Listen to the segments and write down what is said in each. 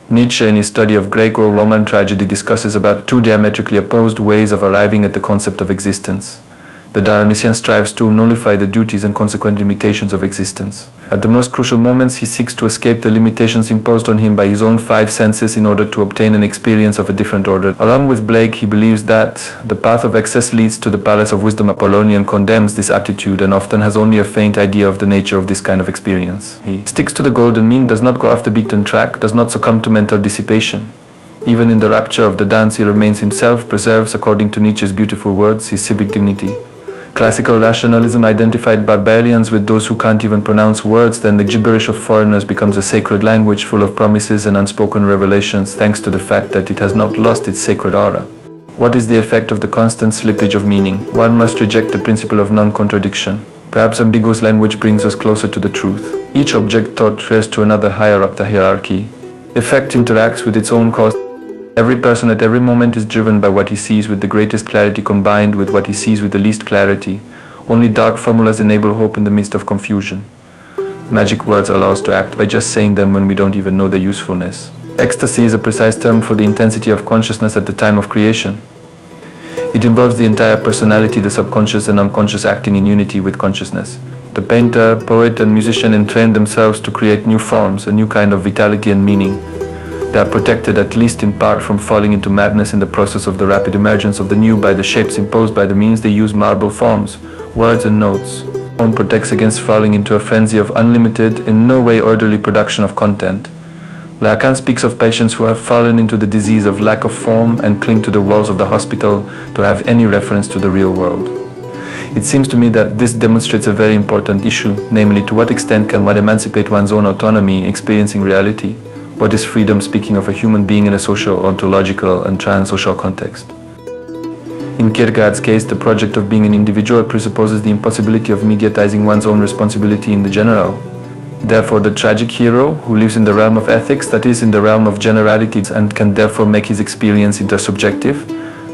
Nietzsche, in his study of Greco-Roman tragedy, discusses about two diametrically opposed ways of arriving at the concept of existence. The Dionysian strives to nullify the duties and consequent limitations of existence. At the most crucial moments, he seeks to escape the limitations imposed on him by his own five senses in order to obtain an experience of a different order. Along with Blake, he believes that the path of excess leads to the palace of wisdom. Apollonian condemns this attitude and often has only a faint idea of the nature of this kind of experience. He sticks to the golden mean, does not go off the beaten track, does not succumb to mental dissipation. Even in the rapture of the dance, he remains himself, preserves, according to Nietzsche's beautiful words, his civic dignity. Classical rationalism identified barbarians with those who can't even pronounce words. Then the gibberish of foreigners becomes a sacred language full of promises and unspoken revelations, thanks to the fact that it has not lost its sacred aura. What is the effect of the constant slippage of meaning? One must reject the principle of non-contradiction. Perhaps ambiguous language brings us closer to the truth. Each object thought traces to another higher up the hierarchy. Effect interacts with its own cause. Every person at every moment is driven by what he sees with the greatest clarity combined with what he sees with the least clarity. Only dark formulas enable hope in the midst of confusion. Magic words allow us to act by just saying them when we don't even know their usefulness. Ecstasy is a precise term for the intensity of consciousness at the time of creation. It involves the entire personality, the subconscious and unconscious acting in unity with consciousness. The painter, poet and musician entrain themselves to create new forms, a new kind of vitality and meaning. They are protected, at least in part, from falling into madness in the process of the rapid emergence of the new by the shapes imposed by the means they use, marble forms, words and notes. One protects against falling into a frenzy of unlimited, in no way orderly production of content. Lacan speaks of patients who have fallen into the disease of lack of form and cling to the walls of the hospital to have any reference to the real world. It seems to me that this demonstrates a very important issue, namely, to what extent can one emancipate one's own autonomy, experiencing reality? What is freedom, speaking of a human being in a social, ontological, and trans-social context? In Kierkegaard's case, the project of being an individual presupposes the impossibility of mediatizing one's own responsibility in the general. Therefore, the tragic hero, who lives in the realm of ethics, that is, in the realm of generalities, and can therefore make his experience intersubjective,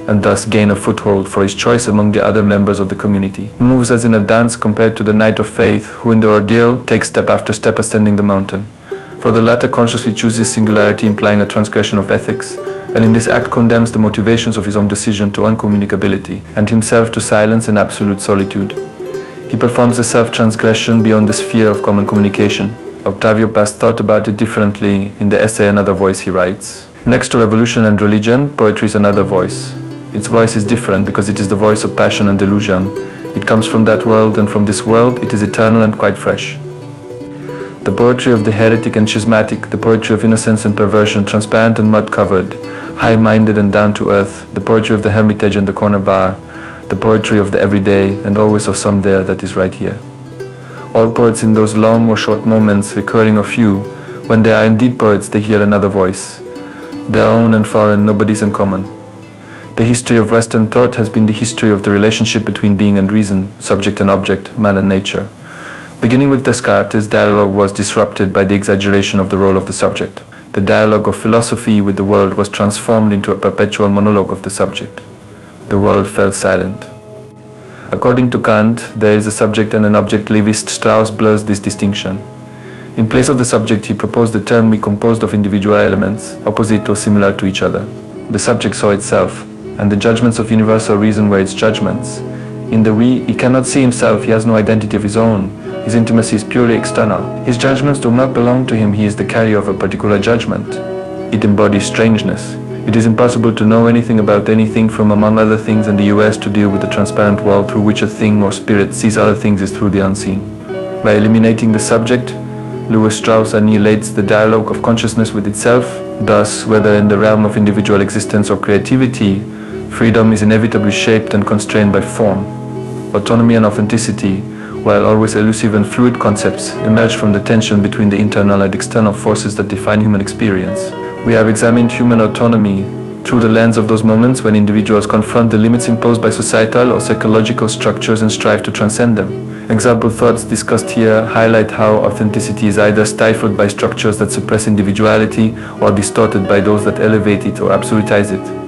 and thus gain a foothold for his choice among the other members of the community, moves as in a dance compared to the knight of faith, who in the ordeal takes step after step ascending the mountain. For the latter consciously chooses singularity, implying a transgression of ethics, and in this act condemns the motivations of his own decision to uncommunicability, and himself to silence and absolute solitude. He performs a self-transgression beyond the sphere of common communication. Octavio Paz thought about it differently in the essay Another Voice. He writes, "Next to revolution and religion, poetry is another voice. Its voice is different because it is the voice of passion and delusion. It comes from that world, and from this world it is eternal and quite fresh. The poetry of the heretic and schismatic, the poetry of innocence and perversion, transparent and mud-covered, high-minded and down-to-earth, the poetry of the hermitage and the corner bar, the poetry of the everyday, and always of some there that is right here. All poets in those long or short moments, recurring or few, when they are indeed poets, they hear another voice. Their own and foreign, nobody's in common. The history of Western thought has been the history of the relationship between being and reason, subject and object, man and nature. Beginning with Descartes, his dialogue was disrupted by the exaggeration of the role of the subject. The dialogue of philosophy with the world was transformed into a perpetual monologue of the subject. The world fell silent. According to Kant, there is a subject and an object. Lévi-Strauss blurs this distinction. In place of the subject, he proposed the term "we" composed of individual elements, opposite or similar to each other. The subject saw itself, and the judgments of universal reason were its judgments. In the we, he cannot see himself, he has no identity of his own. His intimacy is purely external. His judgments do not belong to him, he is the carrier of a particular judgment. It embodies strangeness. It is impossible to know anything about anything, from among other things in the US to deal with the transparent world through which a thing or spirit sees other things is through the unseen. By eliminating the subject, Louis Strauss annihilates the dialogue of consciousness with itself. Thus, whether in the realm of individual existence or creativity, freedom is inevitably shaped and constrained by form. Autonomy and authenticity, while always elusive and fluid concepts, emerge from the tension between the internal and external forces that define human experience. We have examined human autonomy through the lens of those moments when individuals confront the limits imposed by societal or psychological structures and strive to transcend them. Example thoughts discussed here highlight how authenticity is either stifled by structures that suppress individuality or distorted by those that elevate it or absolutize it.